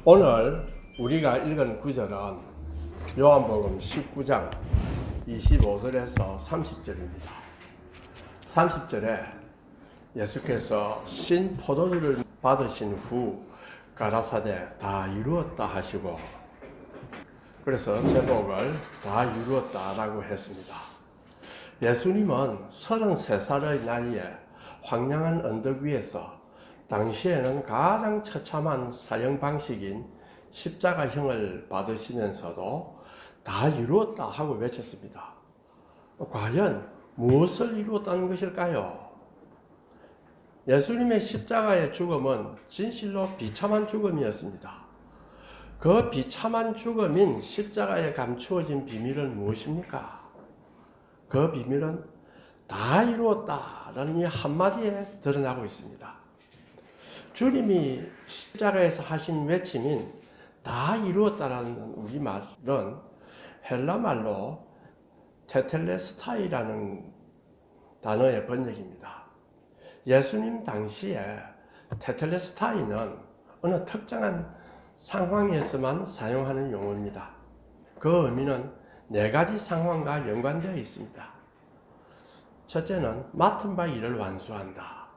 오늘 우리가 읽은 구절은 요한복음 19장 25절에서 30절입니다. 30절에 예수께서 신 포도주를 받으신 후 가라사대 다 이루었다 하시고, 그래서 제목을 다 이루었다 라고 했습니다. 예수님은 33살의 나이에 황량한 언덕 위에서 당시에는 가장 처참한 사형 방식인 십자가형을 받으시면서도 다 이루었다 하고 외쳤습니다. 과연 무엇을 이루었다는 것일까요? 예수님의 십자가의 죽음은 진실로 비참한 죽음이었습니다. 그 비참한 죽음인 십자가에 감추어진 비밀은 무엇입니까? 그 비밀은 다 이루었다라는 이 한마디에 드러나고 있습니다. 주님이 십자가에서 하신 외침인 다 이루었다라는 우리말은 헬라말로 테텔레스타이라는 단어의 번역입니다. 예수님 당시에 테텔레스타이는 어느 특정한 상황에서만 사용하는 용어입니다. 그 의미는 4가지 상황과 연관되어 있습니다. 첫째는 맡은 바 일을 완수한다.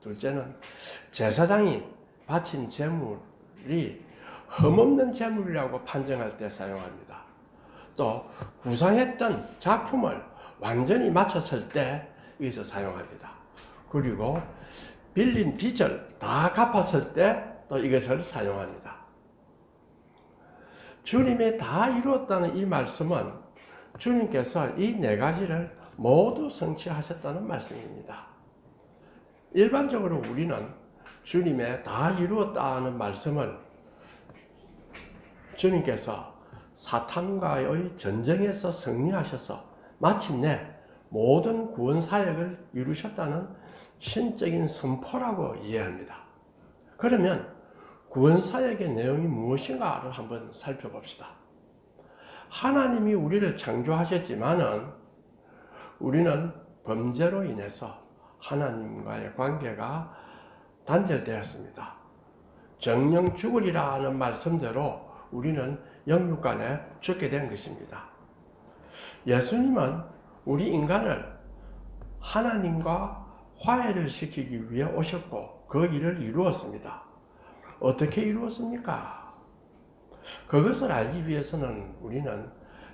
둘째는 제사장이 바친 제물이 흠없는 제물이라고 판정할 때 사용합니다. 또 구상했던 작품을 완전히 마쳤을 때 여기서 사용합니다. 그리고 빌린 빚을 다 갚았을 때 또 이것을 사용합니다. 주님이 다 이루었다는 이 말씀은 주님께서 이 4가지를 모두 성취하셨다는 말씀입니다. 일반적으로 우리는 주님의 다 이루었다는 말씀을 주님께서 사탄과의 전쟁에서 승리하셔서 마침내 모든 구원 사역을 이루셨다는 신적인 선포라고 이해합니다. 그러면 구원 사역의 내용이 무엇인가를 한번 살펴봅시다. 하나님이 우리를 창조하셨지만은 우리는 범죄로 인해서 하나님과의 관계가 단절되었습니다. 정령 죽으리라 하는 말씀대로 우리는 영육간에 죽게 된 것입니다. 예수님은 우리 인간을 하나님과 화해를 시키기 위해 오셨고 그 일을 이루었습니다. 어떻게 이루었습니까? 그것을 알기 위해서는 우리는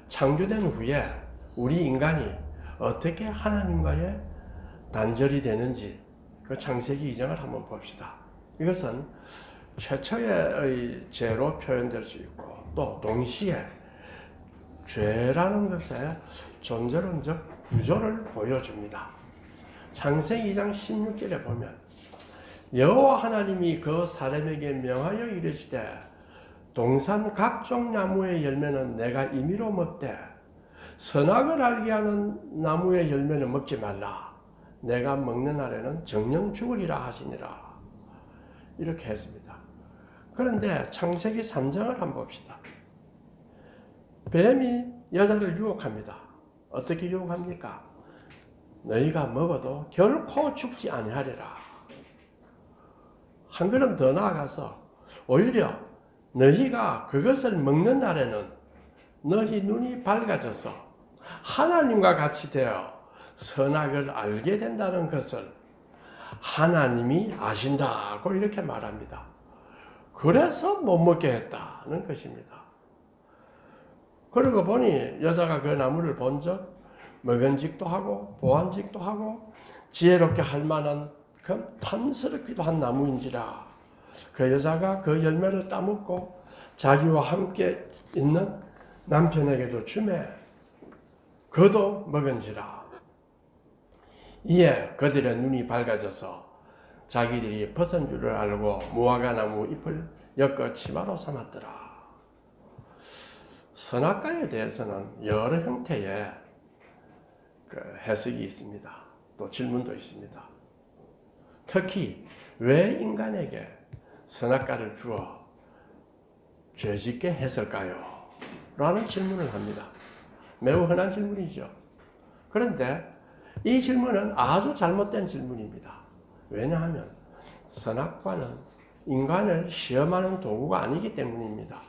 창조된 후에 우리 인간이 어떻게 하나님과의 단절이 되는지 그 창세기 2장을 한번 봅시다. 이것은 최초의 죄로 표현될 수 있고 또 동시에 죄라는 것의 존재론적 구조를 보여줍니다. 창세기 2장 16절에 보면 여호와 하나님이 그 사람에게 명하여 이르시되 동산 각종 나무의 열매는 내가 임의로 먹되 선악을 알게 하는 나무의 열매는 먹지 말라. 내가 먹는 날에는 정령 죽으리라 하시니라. 이렇게 했습니다. 그런데 창세기 3장을 한번 봅시다. 뱀이 여자를 유혹합니다. 어떻게 유혹합니까? 너희가 먹어도 결코 죽지 아니하리라. 한 걸음 더 나아가서 오히려 너희가 그것을 먹는 날에는 너희 눈이 밝아져서 하나님과 같이 되어 선악을 알게 된다는 것을 하나님이 아신다고 이렇게 말합니다. 그래서 못 먹게 했다는 것입니다. 그러고 보니 여자가 그 나무를 본즉 먹은직도 하고 보안직도 하고 지혜롭게 할 만한 탐스럽기도 한 나무인지라 그 여자가 그 열매를 따먹고 자기와 함께 있는 남편에게도 주매 그도 먹은지라. 이에 그들의 눈이 밝아져서 자기들이 벗은 줄을 알고 무화과 나무 잎을 엮어 치마로 삼았더라. 선악과에 대해서는 여러 형태의 해석이 있습니다. 또 질문도 있습니다. 특히 왜 인간에게 선악과를 주어 죄짓게 했을까요? 라는 질문을 합니다. 매우 흔한 질문이죠. 그런데 이 질문은 아주 잘못된 질문입니다. 왜냐하면 선악과는 인간을 시험하는 도구가 아니기 때문입니다.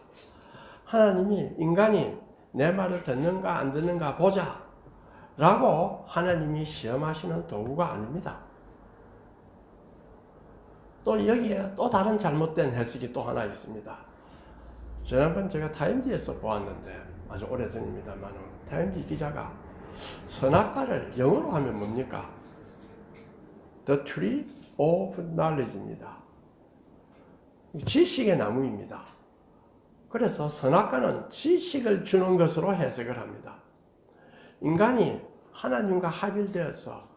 하나님이 인간이 내 말을 듣는가 안 듣는가 보자 라고 하나님이 시험하시는 도구가 아닙니다. 또 여기에 또 다른 잘못된 해석이 또 하나 있습니다. 지난번 제가 타임지에서 보았는데 아주 오래전입니다만 타임지 기자가 선악과를 영어로 하면 뭡니까? The Tree of Knowledge입니다. 지식의 나무입니다. 그래서 선악과는 지식을 주는 것으로 해석을 합니다. 인간이 하나님과 합일되어서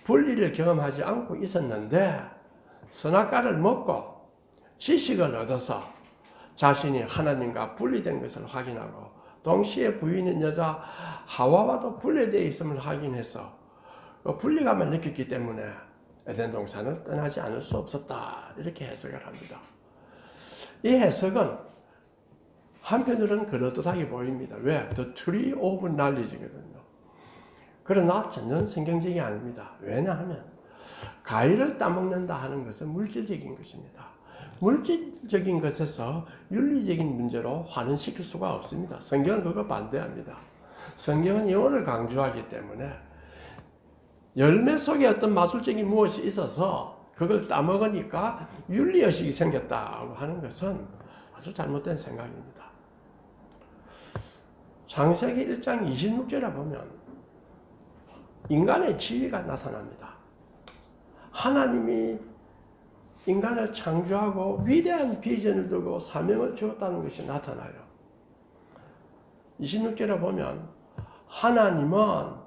분리를 경험하지 않고 있었는데 선악과를 먹고 지식을 얻어서 자신이 하나님과 분리된 것을 확인하고 동시에 부인인 여자 하와와도 분리되어 있음을 확인해서 그 분리감을 느꼈기 때문에 에덴 동산을 떠나지 않을 수 없었다. 이렇게 해석을 합니다. 이 해석은 한편으로는 그럴듯하게 보입니다. 왜? The Tree of Knowledge거든요. 그러나 전혀 성경적이 아닙니다. 왜냐하면 과일을 따먹는다 하는 것은 물질적인 것입니다. 물질적인 것에서 윤리적인 문제로 환원시킬 수가 없습니다. 성경은 그거 반대합니다. 성경은 영혼을 강조하기 때문에 열매 속에 어떤 마술적인 무엇이 있어서 그걸 따먹으니까 윤리의식이 생겼다고 하는 것은 아주 잘못된 생각입니다. 창세기 1장 26절에 보면 인간의 지위가 나타납니다. 하나님이 인간을 창조하고 위대한 비전을 두고 사명을 주었다는 것이 나타나요. 26절에 보면 하나님은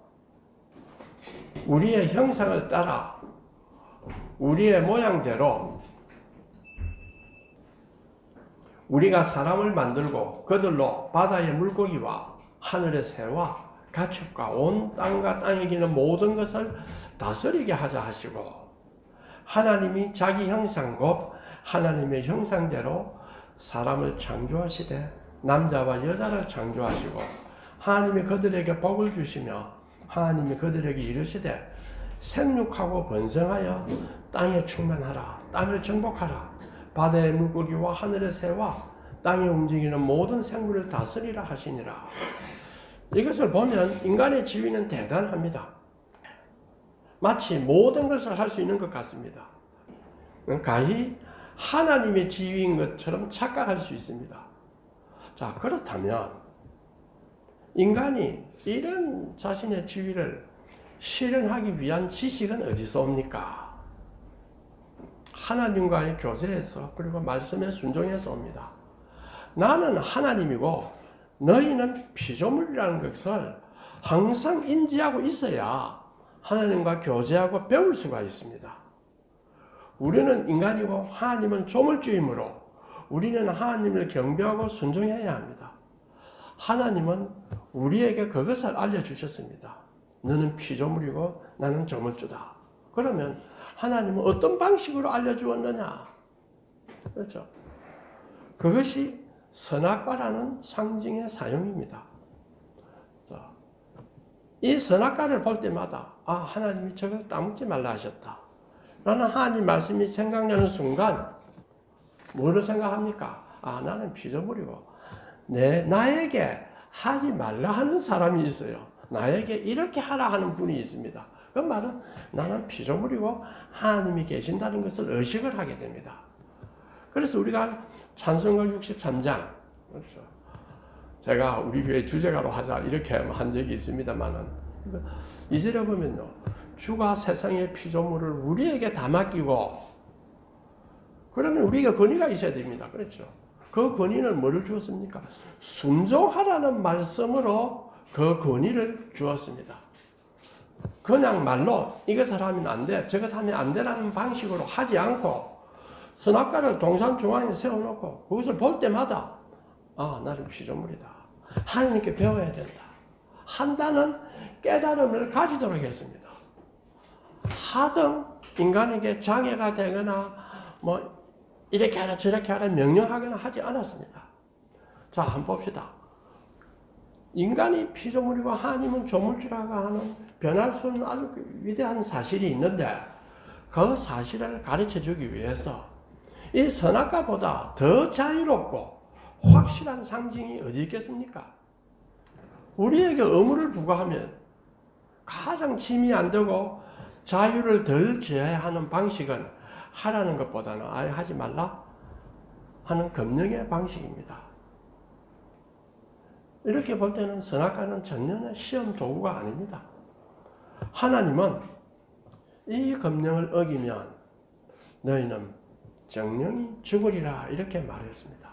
우리의 형상을 따라 우리의 모양대로 우리가 사람을 만들고 그들로 바다의 물고기와 하늘의 새와 가축과 온 땅과 땅에 기는 모든 것을 다스리게 하자 하시고 하나님이 자기 형상 곧 하나님의 형상대로 사람을 창조하시되 남자와 여자를 창조하시고 하나님이 그들에게 복을 주시며 하나님이 그들에게 이르시되 생육하고 번성하여 땅에 충만하라 땅을 정복하라 바다의 물고기와 하늘의 새와 땅에 움직이는 모든 생물을 다스리라 하시니라. 이것을 보면 인간의 지위는 대단합니다. 마치 모든 것을 할 수 있는 것 같습니다. 가히 하나님의 지위인 것처럼 착각할 수 있습니다. 자, 그렇다면 인간이 이런 자신의 지위를 실현하기 위한 지식은 어디서 옵니까? 하나님과의 교제에서 그리고 말씀에 순종해서 옵니다. 나는 하나님이고 너희는 피조물이라는 것을 항상 인지하고 있어야 하나님과 교제하고 배울 수가 있습니다. 우리는 인간이고 하나님은 조물주이므로 우리는 하나님을 경배하고 순종해야 합니다. 하나님은 우리에게 그것을 알려주셨습니다. 너는 피조물이고 나는 조물주다. 그러면 하나님은 어떤 방식으로 알려주었느냐? 그렇죠? 그것이 선악과라는 상징의 사용입니다. 자, 이 선악과를 볼 때마다 하나님이 저걸 따먹지 말라 하셨다 라는 하나님 말씀이 생각나는 순간 뭐를 생각합니까? 나는 피조물이고 나에게 하지 말라 하는 사람이 있어요. 나에게 이렇게 하라 하는 분이 있습니다. 그 말은 나는 피조물이고 하나님이 계신다는 것을 의식을 하게 됩니다. 그래서 우리가 찬송가 63장, 그렇죠. 제가 우리 교회 주제가로 하자 이렇게 한 적이 있습니다만은, 2절에 보면요. 주가 세상의 피조물을 우리에게 다 맡기고, 그러면 우리가 권위가 있어야 됩니다. 그렇죠. 그 권위는 뭐를 주었습니까? 순종하라는 말씀으로 그 권위를 주었습니다. 그냥 말로 이것을 하면 안 돼, 저것 하면 안 되라는 방식으로 하지 않고 선악과를 동산 중앙에 세워놓고 그것을 볼 때마다 나는 피조물이다. 하나님께 배워야 된다. 한다는 깨달음을 가지도록 했습니다. 하등 인간에게 장애가 되거나 이렇게 하라 저렇게 하라 명령하거나 하지 않았습니다. 자, 한번 봅시다. 인간이 피조물이고 하나님은 조물주라고 하는 변할 수 없는 아주 위대한 사실이 있는데 그 사실을 가르쳐 주기 위해서 이 선악과보다 더 자유롭고 확실한 상징이 어디 있겠습니까? 우리에게 의무를 부과하면 가장 짐이 안 되고 자유를 덜 제한하는 방식은 하라는 것보다는 아예 하지 말라 하는 금령의 방식입니다. 이렇게 볼 때는 선악과는 전혀 시험 도구가 아닙니다. 하나님은 이 금령을 어기면 너희는 정령이 죽으리라 이렇게 말했습니다.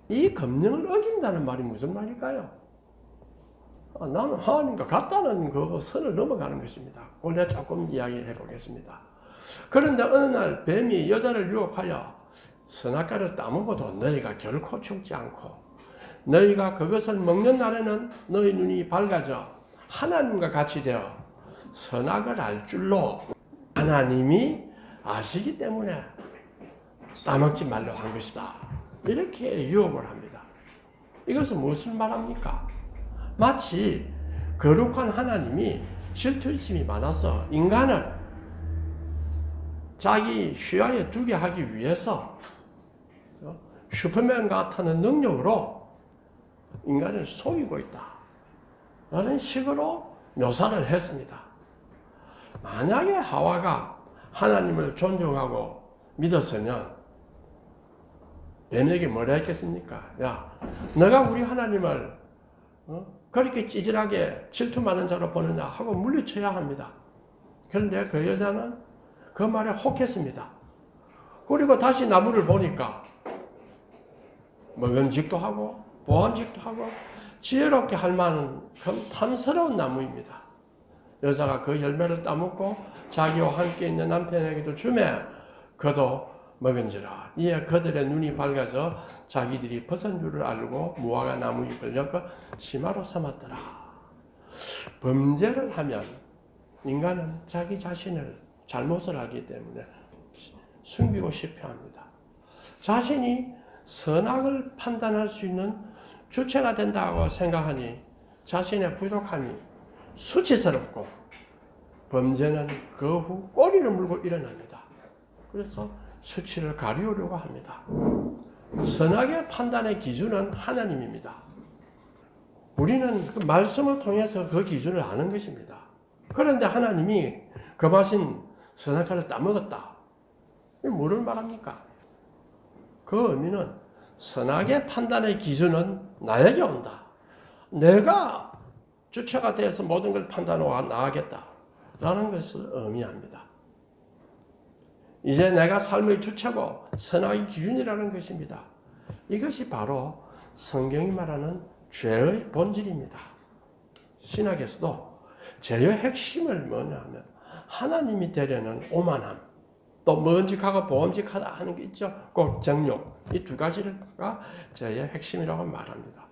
이 금령을 어긴다는 말이 무슨 말일까요? 나는 하나님과 같다는 그 선을 넘어가는 것입니다. 오늘 조금 이야기해 보겠습니다. 그런데 어느 날 뱀이 여자를 유혹하여 선악과를 따먹어도 너희가 결코 죽지 않고 너희가 그것을 먹는 날에는 너희 눈이 밝아져 하나님과 같이 되어 선악을 알 줄로 하나님이 아시기 때문에 따먹지 말라고 한 것이다. 이렇게 유혹을 합니다. 이것은 무엇을 말합니까? 마치 거룩한 하나님이 질투심이 많아서 인간을 자기 휘하에 두게 하기 위해서 슈퍼맨 같은 능력으로 인간을 속이고 있다 라는 식으로 묘사를 했습니다. 만약에 하와가 하나님을 존중하고 믿었으면 뱀에게 뭐라 했겠습니까? 야, 너가 우리 하나님을 그렇게 찌질하게 질투 많은 자로 보느냐 하고 물리쳐야 합니다. 그런데 그 여자는 그 말에 혹했습니다. 그리고 다시 나무를 보니까 먹은직도 하고 보암직도 하고 지혜롭게 할 만한 탐스러운 나무입니다. 여자가 그 열매를 따먹고 자기와 함께 있는 남편에게도 주매 그도 먹은지라 이에 그들의 눈이 밝아서 자기들이 벗은 줄을 알고 무화과 나무 잎을 엮어 치마로 삼았더라. 범죄를 하면 인간은 자기 자신을 잘못을 알기 때문에 숨기고 싶어 합니다. 자신이 선악을 판단할 수 있는 주체가 된다고 생각하니 자신의 부족함이 수치스럽고 범죄는 그 후 꼬리를 물고 일어납니다. 그래서 수치를 가리우려고 합니다. 선악의 판단의 기준은 하나님입니다. 우리는 그 말씀을 통해서 그 기준을 아는 것입니다. 그런데 하나님이 금하신 선악과를 따먹었다. 뭐를 말합니까? 그 의미는 선악의 판단의 기준은 나에게 온다. 내가 주체가 되어서 모든 걸 판단하고 나가겠다. 라는 것을 의미합니다. 이제 내가 삶의 주체고 선악의 기준이라는 것입니다. 이것이 바로 성경이 말하는 죄의 본질입니다. 신학에서도 죄의 핵심을 뭐냐 하면 하나님이 되려는 오만함, 또 먼직하고 보험직하다 하는 게 있죠. 꼭 정욕, 이 두 가지가 죄의 핵심이라고 말합니다.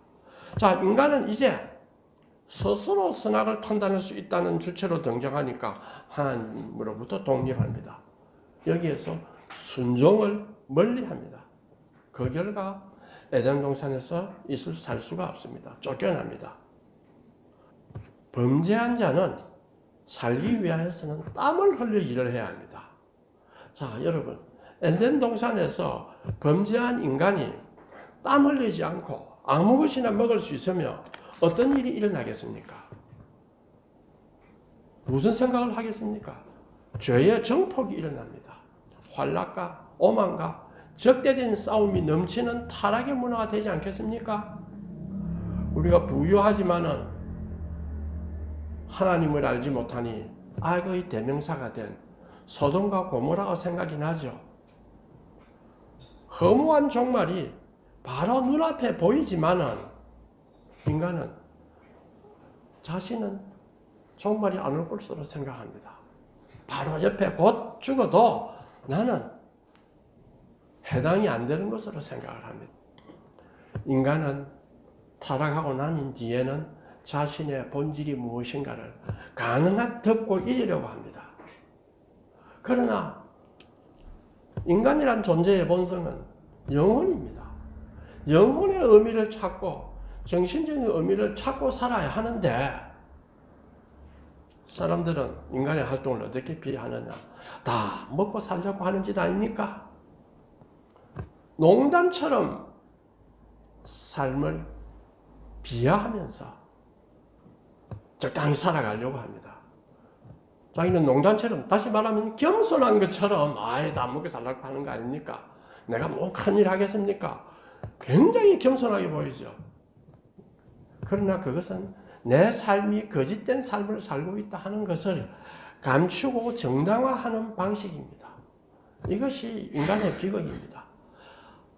자, 인간은 이제 스스로 선악을 판단할 수 있다는 주체로 등장하니까 하나님으로부터 독립합니다. 여기에서 순종을 멀리합니다. 그 결과 에덴 동산에서 살 수가 없습니다. 쫓겨납니다. 범죄한 자는 살기 위하여서는 땀을 흘려 일을 해야 합니다. 자, 여러분, 에덴 동산에서 범죄한 인간이 땀 흘리지 않고 아무 것이나 먹을 수 있으며 어떤 일이 일어나겠습니까? 무슨 생각을 하겠습니까? 죄의 정폭이 일어납니다. 환락과 오만과 적대적인 싸움이 넘치는 타락의 문화가 되지 않겠습니까? 우리가 부유하지만은 하나님을 알지 못하니 악의 대명사가 된 소돔과 고모라가 생각이 나죠. 허무한 종말이 바로 눈앞에 보이지만은 인간은 자신은 종말이 안 올 것으로 생각합니다. 바로 옆에 곧 죽어도 나는 해당이 안 되는 것으로 생각을 합니다. 인간은 타락하고 난 뒤에는 자신의 본질이 무엇인가를 가능한 덮고 잊으려고 합니다. 그러나 인간이란 존재의 본성은 영혼입니다. 영혼의 의미를 찾고 정신적인 의미를 찾고 살아야 하는데 사람들은 인간의 활동을 어떻게 비하하느냐? 다 먹고 살자고 하는 짓 아닙니까? 농담처럼 삶을 비하하면서 적당히 살아가려고 합니다. 자기는 농담처럼, 다시 말하면 겸손한 것처럼 다 먹고 살라고 하는 거 아닙니까? 내가 뭐 큰일 하겠습니까? 굉장히 겸손하게 보이죠. 그러나 그것은 내 삶이 거짓된 삶을 살고 있다 하는 것을 감추고 정당화하는 방식입니다. 이것이 인간의 비극입니다.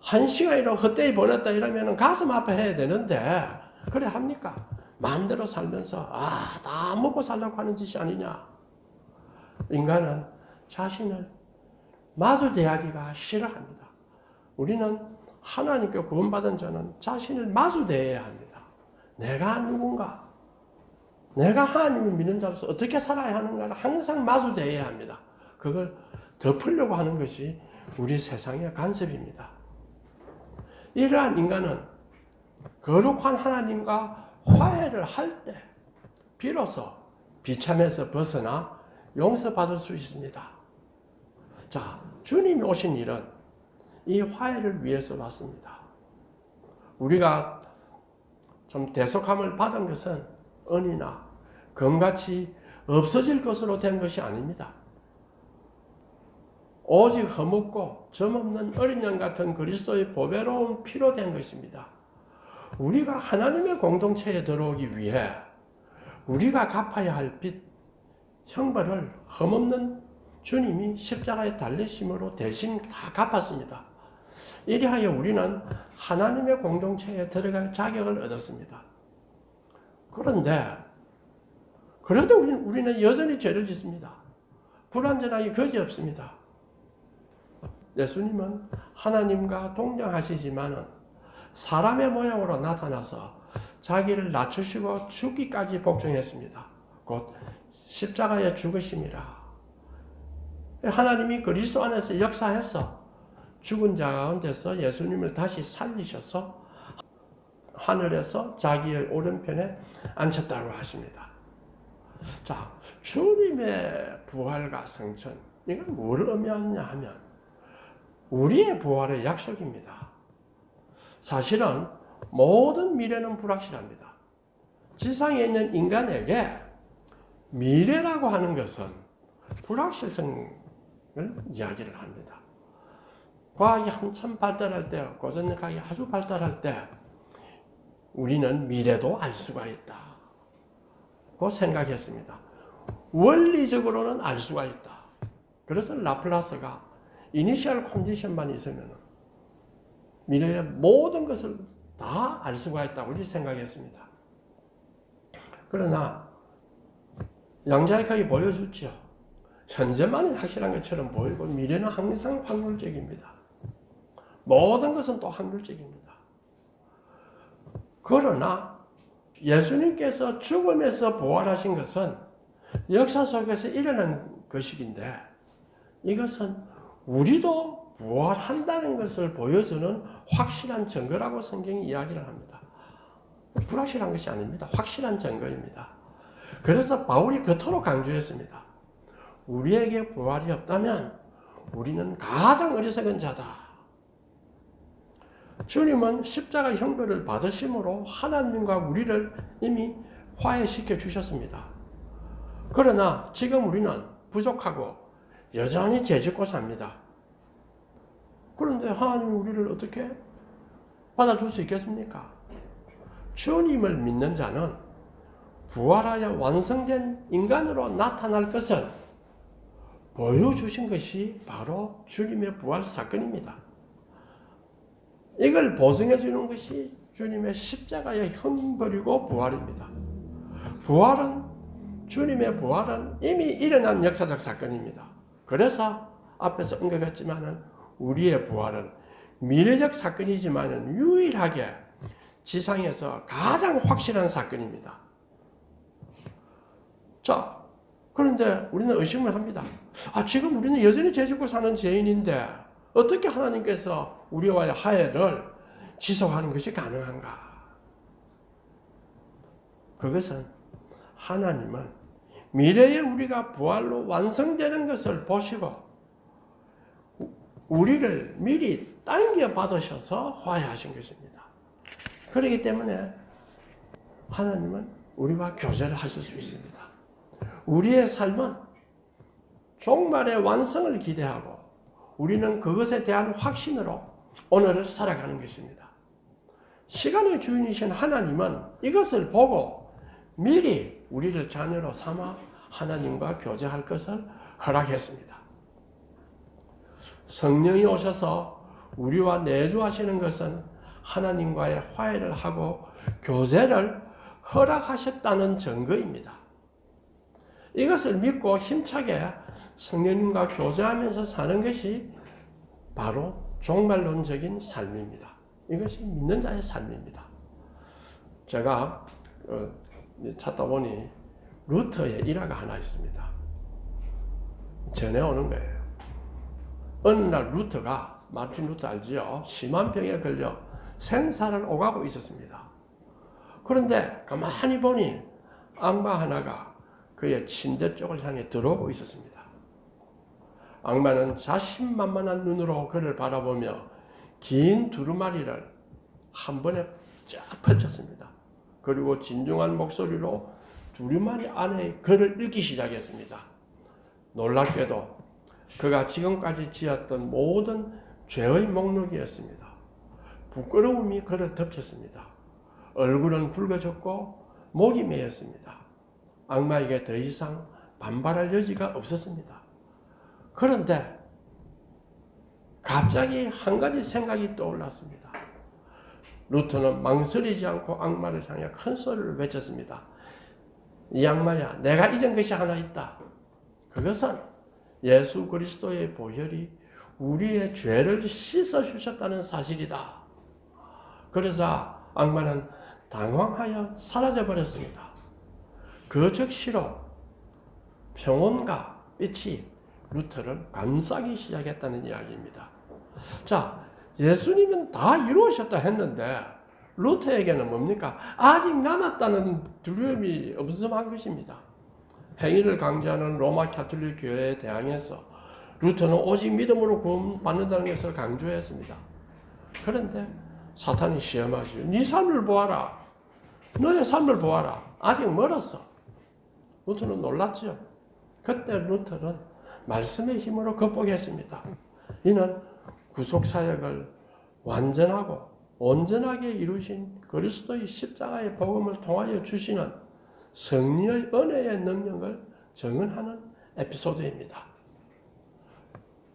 한 시간이라도 헛되이 보냈다 이러면 가슴 아파해야 되는데 그래 합니까? 마음대로 살면서 다 먹고 살라고 하는 짓이 아니냐. 인간은 자신을 마주대하기가 싫어합니다. 우리는 하나님께 구원받은 자는 자신을 마주대해야 합니다. 내가 누군가, 내가 하나님을 믿는 자로서 어떻게 살아야 하는가를 항상 마주대해야 합니다. 그걸 덮으려고 하는 것이 우리 세상의 간섭입니다. 이러한 인간은 거룩한 하나님과 화해를 할 때 비로소 비참에서 벗어나 용서받을 수 있습니다. 자, 주님이 오신 일은 이 화해를 위해서 왔습니다. 우리가 좀 대속함을 받은 것은 은이나 금같이 없어질 것으로 된 것이 아닙니다. 오직 흠없고 점없는 어린 양 같은 그리스도의 보배로운 피로 된 것입니다. 우리가 하나님의 공동체에 들어오기 위해 우리가 갚아야 할 빚, 형벌을 흠없는 주님이 십자가에 달리심으로 대신 다 갚았습니다. 이리하여 우리는 하나님의 공동체에 들어갈 자격을 얻었습니다. 그런데 그래도 우리는 여전히 죄를 짓습니다. 불완전하기 거지없습니다. 예수님은 하나님과 동정하시지만은 사람의 모양으로 나타나서 자기를 낮추시고 죽기까지 복종했습니다. 곧 십자가에 죽으심이라. 하나님이 그리스도 안에서 역사해서 죽은 자 가운데서 예수님을 다시 살리셔서 하늘에서 자기의 오른편에 앉혔다고 하십니다. 자, 주님의 부활과 성천, 이건 뭘 의미하느냐 하면 우리의 부활의 약속입니다. 사실은 모든 미래는 불확실합니다. 지상에 있는 인간에게 미래라고 하는 것은 불확실성을 이야기를 합니다. 과학이 한참 발달할 때, 고전과학이 아주 발달할 때 우리는 미래도 알 수가 있다고 생각했습니다. 원리적으로는 알 수가 있다. 그래서 라플라스가 이니셜 컨디션만 있으면 미래의 모든 것을 다 알 수가 있다고 우리 생각했습니다. 그러나 양자역학이 보여주죠. 현재만은 확실한 것처럼 보이고 미래는 항상 확률적입니다. 모든 것은 또 확률적입니다. 그러나 예수님께서 죽음에서 부활하신 것은 역사 속에서 일어난 것이긴데 이것은 우리도 부활한다는 것을 보여주는 확실한 증거라고 성경이 이야기를 합니다. 불확실한 것이 아닙니다. 확실한 증거입니다. 그래서 바울이 그토록 강조했습니다. 우리에게 부활이 없다면 우리는 가장 어리석은 자다. 주님은 십자가 형벌을 받으심으로 하나님과 우리를 이미 화해시켜 주셨습니다. 그러나 지금 우리는 부족하고 여전히 죄짓고 삽니다. 그런데 하나님이 우리를 어떻게 받아줄 수 있겠습니까? 주님을 믿는 자는 부활하여 완성된 인간으로 나타날 것을 보여주신 것이 바로 주님의 부활 사건입니다. 이걸 보증해 주는 것이 주님의 십자가의 형벌이고 부활입니다. 주님의 부활은 이미 일어난 역사적 사건입니다. 그래서 앞에서 언급했지만은 우리의 부활은 미래적 사건이지만은 유일하게 지상에서 가장 확실한 사건입니다. 자, 그런데 우리는 의심을 합니다. 지금 우리는 여전히 죄짓고 사는 죄인인데 어떻게 하나님께서 우리와의 화해를 지속하는 것이 가능한가? 그것은 하나님은 미래에 우리가 부활로 완성되는 것을 보시고 우리를 미리 당겨 받으셔서 화해하신 것입니다. 그렇기 때문에 하나님은 우리와 교제를 하실 수 있습니다. 우리의 삶은 종말의 완성을 기대하고 우리는 그것에 대한 확신으로 오늘을 살아가는 것입니다. 시간의 주인이신 하나님은 이것을 보고 미리 우리를 자녀로 삼아 하나님과 교제할 것을 허락했습니다. 성령이 오셔서 우리와 내주하시는 것은 하나님과의 화해를 하고 교제를 허락하셨다는 증거입니다. 이것을 믿고 힘차게 성령님과 교제하면서 사는 것이 바로 종말론적인 삶입니다. 이것이 믿는 자의 삶입니다. 제가 찾다 보니 루터의 일화가 하나 있습니다. 전해오는 거예요. 어느 날 루터가, 마틴 루터 알지요? 심한 병에 걸려 생사를 오가고 있었습니다. 그런데 가만히 보니 악마 하나가 그의 침대 쪽을 향해 들어오고 있었습니다. 악마는 자신만만한 눈으로 그를 바라보며 긴 두루마리를 한 번에 쫙 펼쳤습니다. 그리고 진중한 목소리로 두루마리 안에 글을 읽기 시작했습니다. 놀랍게도 그가 지금까지 지었던 모든 죄의 목록이었습니다. 부끄러움이 그를 덮쳤습니다. 얼굴은 붉어졌고 목이 메였습니다. 악마에게 더 이상 반발할 여지가 없었습니다. 그런데 갑자기 한 가지 생각이 떠올랐습니다. 루터는 망설이지 않고 악마를 향해 큰 소리를 외쳤습니다. 이 악마야, 내가 잊은 것이 하나 있다. 그것은 예수 그리스도의 보혈이 우리의 죄를 씻어주셨다는 사실이다. 그래서 악마는 당황하여 사라져버렸습니다. 그 즉시로 평온과 빛이 루터를 감싸기 시작했다는 이야기입니다. 자, 예수님은 다 이루어졌다 했는데 루터에게는 뭡니까? 아직 남았다는 두려움이 엄습한 것입니다. 행위를 강조하는 로마 가톨릭 교회에 대항해서 루터는 오직 믿음으로 구원받는다는 것을 강조했습니다. 그런데 사탄이 시험하시오. 네 삶을 보아라. 너의 삶을 보아라. 아직 멀었어. 루터는 놀랐죠. 그때 루터는 말씀의 힘으로 극복했습니다. 이는 구속사역을 완전하고 온전하게 이루신 그리스도의 십자가의 복음을 통하여 주시는 성령의 은혜의 능력을 증언하는 에피소드입니다.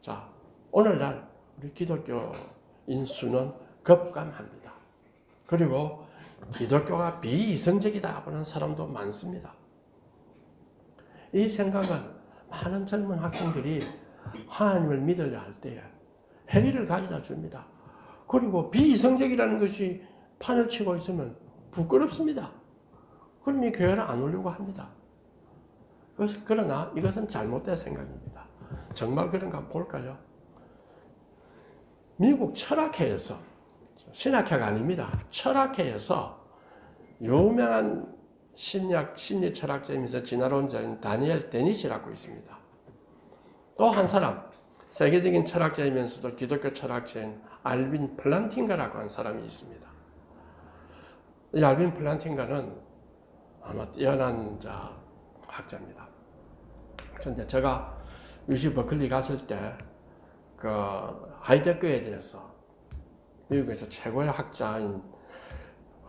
자, 오늘날 우리 기독교인 수는 급감합니다. 그리고 기독교가 비이성적이다 하는 사람도 많습니다. 이 생각은 많은 젊은 학생들이 하나님을 믿으려 할 때에 해리를 가져다 줍니다. 그리고 비이성적이라는 것이 판을 치고 있으면 부끄럽습니다. 그러니 교회를 안 오려고 합니다. 그러나 이것은 잘못된 생각입니다. 정말 그런가 한번 볼까요? 미국 철학회에서, 신학회가 아닙니다. 철학회에서 유명한 심리 철학자이면서 진화론자인 다니엘 데니시라고 있습니다. 또 한 사람, 세계적인 철학자이면서도 기독교 철학자인 알빈 플란팅가라고 하는 사람이 있습니다. 이 알빈 플란팅가는 아마 뛰어난 학자입니다. 그런데 제가 UC 버클리 갔을 때 그 하이데거에 대해서 미국에서 최고의 학자인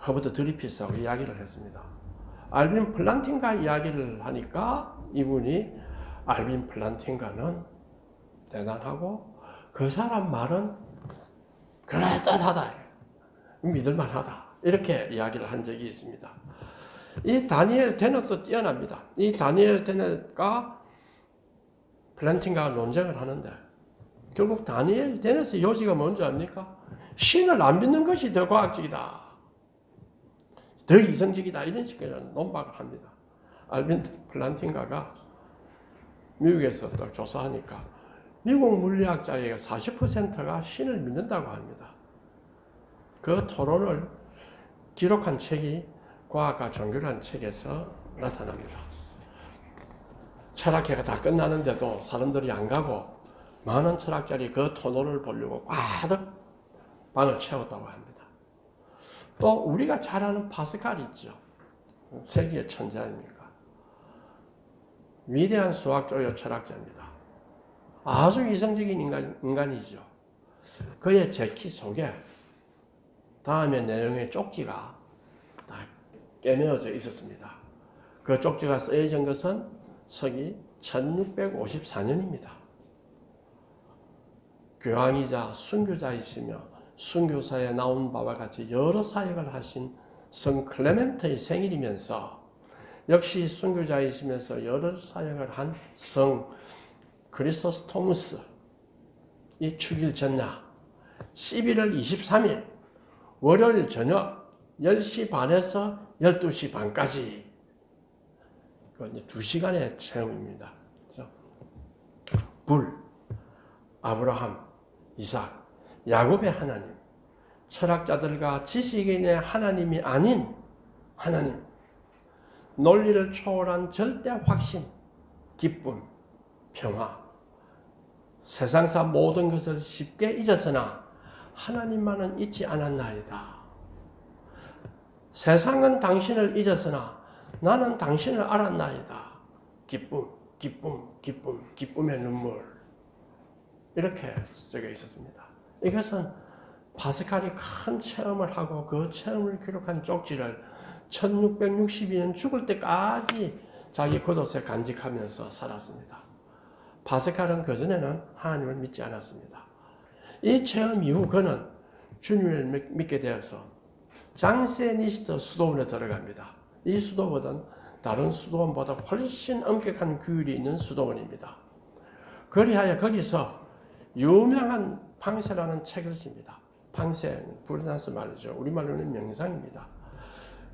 허버트 드리피스하고 이야기를 했습니다. 알빈 플란팅가 이야기를 하니까 이분이 알빈 플란팅가는 대단하고 그 사람 말은 그럴듯하다, 믿을만하다, 이렇게 이야기를 한 적이 있습니다. 이 다니엘 데넛도 뛰어납니다. 이 다니엘 데넛과 플란팅가가 논쟁을 하는데 결국 다니엘 데넛의 요지가 뭔지 압니까? 신을 안 믿는 것이 더 과학적이다, 더 이성적이다, 이런 식으로 논박을 합니다. 알빈 플란팅가가 미국에서 또 조사하니까 미국 물리학자의 40%가 신을 믿는다고 합니다. 그 토론을 기록한 책이 과학과 종교라는 책에서 나타납니다. 철학회가 다 끝나는데도 사람들이 안 가고 많은 철학자들이 그 토론을 보려고 가득 방을 채웠다고 합니다. 또 우리가 잘 아는 파스칼 있죠. 세계의 천재 아닙니까? 위대한 수학자요 철학자입니다. 아주 이성적인 인간이죠. 그의 재키 속에 다음의 내용의 쪽지가 다 깨매어져 있었습니다. 그 쪽지가 쓰여진 것은 서기 1654년입니다. 교황이자 순교자이시며 순교사에 나온 바와 같이 여러 사역을 하신 성 클레멘트의 생일이면서 역시 순교자이시면서 여러 사역을 한 성 크리소스토무스 이 축일 전날 11월 23일 월요일 저녁 10시 반에서 12시 반까지 2시간의 체험입니다. 불, 아브라함, 이삭, 야곱의 하나님, 철학자들과 지식인의 하나님이 아닌 하나님, 논리를 초월한 절대 확신, 기쁨, 평화, 세상사 모든 것을 쉽게 잊었으나 하나님만은 잊지 않았나이다. 세상은 당신을 잊었으나 나는 당신을 알았나이다. 기쁨, 기쁨, 기쁨, 기쁨의 눈물. 이렇게 적혀 있었습니다. 이것은 파스칼이 큰 체험을 하고 그 체험을 기록한 쪽지를 1662년 죽을 때까지 자기 겉옷에 간직하면서 살았습니다. 파스칼은 그전에는 하나님을 믿지 않았습니다. 이 체험 이후 그는 주님을 믿게 되어서 장세니스트 수도원에 들어갑니다. 이 수도원은 다른 수도원보다 훨씬 엄격한 규율이 있는 수도원입니다. 그리하여 거기서 유명한 방세라는 책을 씁니다. 방세, 프랑스 말이죠. 우리말로는 명상입니다.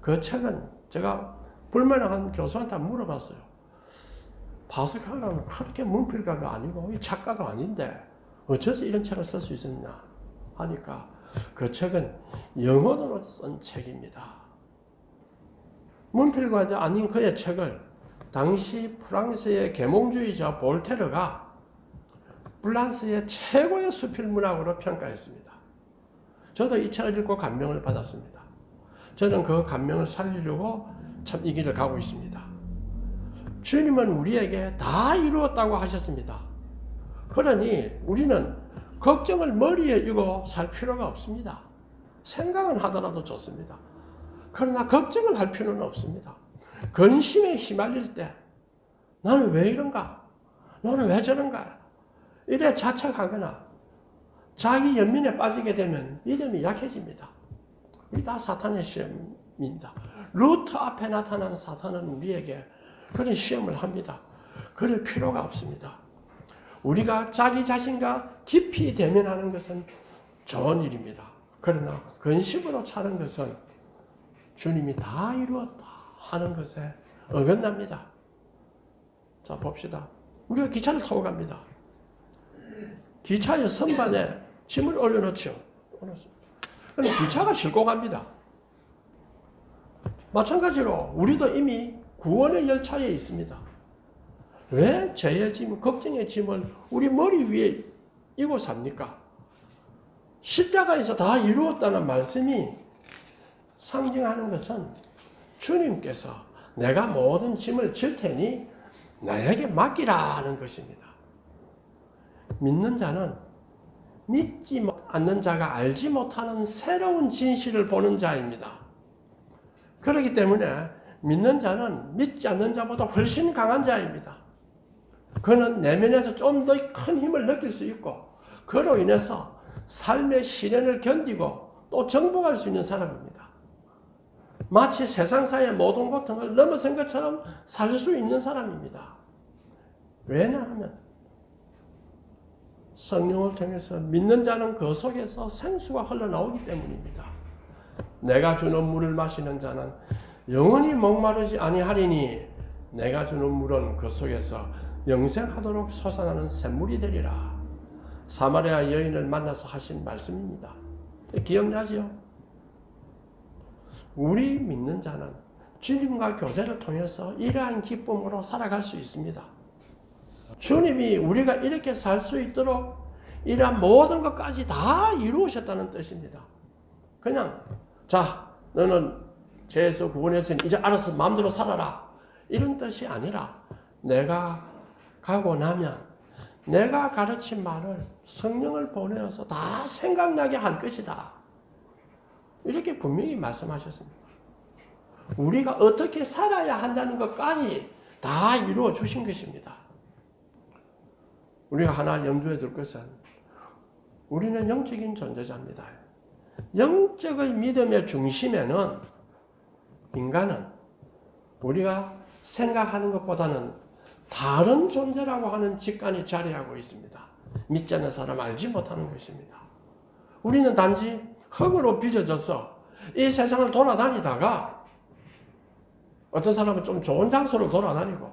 그 책은 제가 불만한 교수한테 물어봤어요. 파스칼은 그렇게 문필가가 아니고 작가도 아닌데 어째서 이런 책을 쓸 수 있었냐 하니까 그 책은 영어로 쓴 책입니다. 문필가도 아닌 그의 책을 당시 프랑스의 계몽주의자 볼테르가 프랑스의 최고의 수필 문학으로 평가했습니다. 저도 이 책을 읽고 감명을 받았습니다. 저는 그 감명을 살리려고 참 이 길을 가고 있습니다. 주님은 우리에게 다 이루었다고 하셨습니다. 그러니 우리는 걱정을 머리에 이고 살 필요가 없습니다. 생각은 하더라도 좋습니다. 그러나 걱정을 할 필요는 없습니다. 근심에 휘말릴 때 나는 왜 이런가? 나는 왜 저런가? 이래 자책하거나 자기 연민에 빠지게 되면 믿음이 약해집니다. 이게 다 사탄의 시험입니다. 루트 앞에 나타난 사탄은 우리에게 그런 시험을 합니다. 그럴 필요가 없습니다. 우리가 자기 자신과 깊이 대면하는 것은 좋은 일입니다. 그러나 근심으로 차는 것은 주님이 다 이루었다 하는 것에 어긋납니다. 자, 봅시다. 우리가 기차를 타고 갑니다. 기차의 선반에 짐을 올려놓죠. 그럼 기차가 싣고 갑니다. 마찬가지로 우리도 이미 구원의 열차에 있습니다. 왜 죄의 짐, 걱정의 짐을 우리 머리 위에 이고 삽니까? 십자가에서 다 이루었다는 말씀이 상징하는 것은 주님께서 내가 모든 짐을 질 테니 나에게 맡기라는 것입니다. 믿는 자는 믿지 않는 자가 알지 못하는 새로운 진실을 보는 자입니다. 그렇기 때문에 믿는 자는 믿지 않는 자보다 훨씬 강한 자입니다. 그는 내면에서 좀 더 큰 힘을 느낄 수 있고 그로 인해서 삶의 시련을 견디고 또 정복할 수 있는 사람입니다. 마치 세상사의 모든 고통을 넘어선 것처럼 살 수 있는 사람입니다. 왜냐하면 성령을 통해서 믿는 자는 그 속에서 생수가 흘러나오기 때문입니다. 내가 주는 물을 마시는 자는 영원히 목마르지 아니하리니 내가 주는 물은 그 속에서 영생하도록 솟아나는 샘물이 되리라. 사마리아 여인을 만나서 하신 말씀입니다. 기억나지요? 우리 믿는 자는 주님과 교제를 통해서 이러한 기쁨으로 살아갈 수 있습니다. 주님이 우리가 이렇게 살 수 있도록 이러한 모든 것까지 다 이루으셨다는 뜻입니다. 그냥 자 너는 죄에서 구원했으니 이제 알아서 마음대로 살아라 이런 뜻이 아니라 내가 가고 나면 내가 가르친 말을 성령을 보내어서 다 생각나게 할 것이다. 이렇게 분명히 말씀하셨습니다. 우리가 어떻게 살아야 한다는 것까지 다 이루어 주신 것입니다. 우리가 하나 염두에 둘 것은 우리는 영적인 존재자입니다. 영적의 믿음의 중심에는 인간은 우리가 생각하는 것보다는 다른 존재라고 하는 직관이 자리하고 있습니다. 믿지 않는 사람 알지 못하는 것입니다. 우리는 단지 흙으로 빚어져서 이 세상을 돌아다니다가 어떤 사람은 좀 좋은 장소를 돌아다니고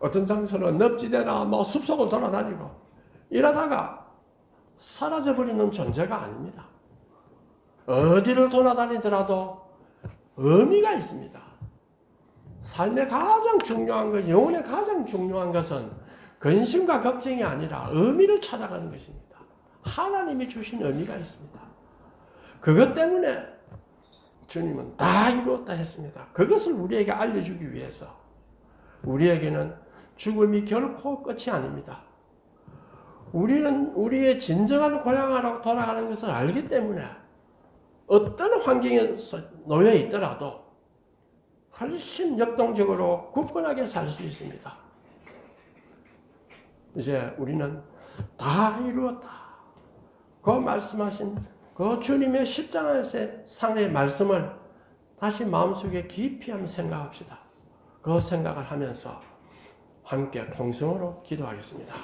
어떤 장소는 늪지대나 뭐 숲속을 돌아다니고 이러다가 사라져버리는 존재가 아닙니다. 어디를 돌아다니더라도 의미가 있습니다. 삶의 가장 중요한 것, 영혼의 가장 중요한 것은 근심과 걱정이 아니라 의미를 찾아가는 것입니다. 하나님이 주신 의미가 있습니다. 그것 때문에 주님은 다 이루었다 했습니다. 그것을 우리에게 알려주기 위해서 우리에게는 죽음이 결코 끝이 아닙니다. 우리는 우리의 진정한 고향으로 돌아가는 것을 알기 때문에 어떤 환경에 놓여 있더라도 훨씬 역동적으로 굳건하게 살 수 있습니다. 이제 우리는 다 이루었다. 그 말씀하신 그 주님의 십자가상의 말씀을 다시 마음속에 깊이 한번 생각합시다. 그 생각을 하면서 함께 통성으로 기도하겠습니다.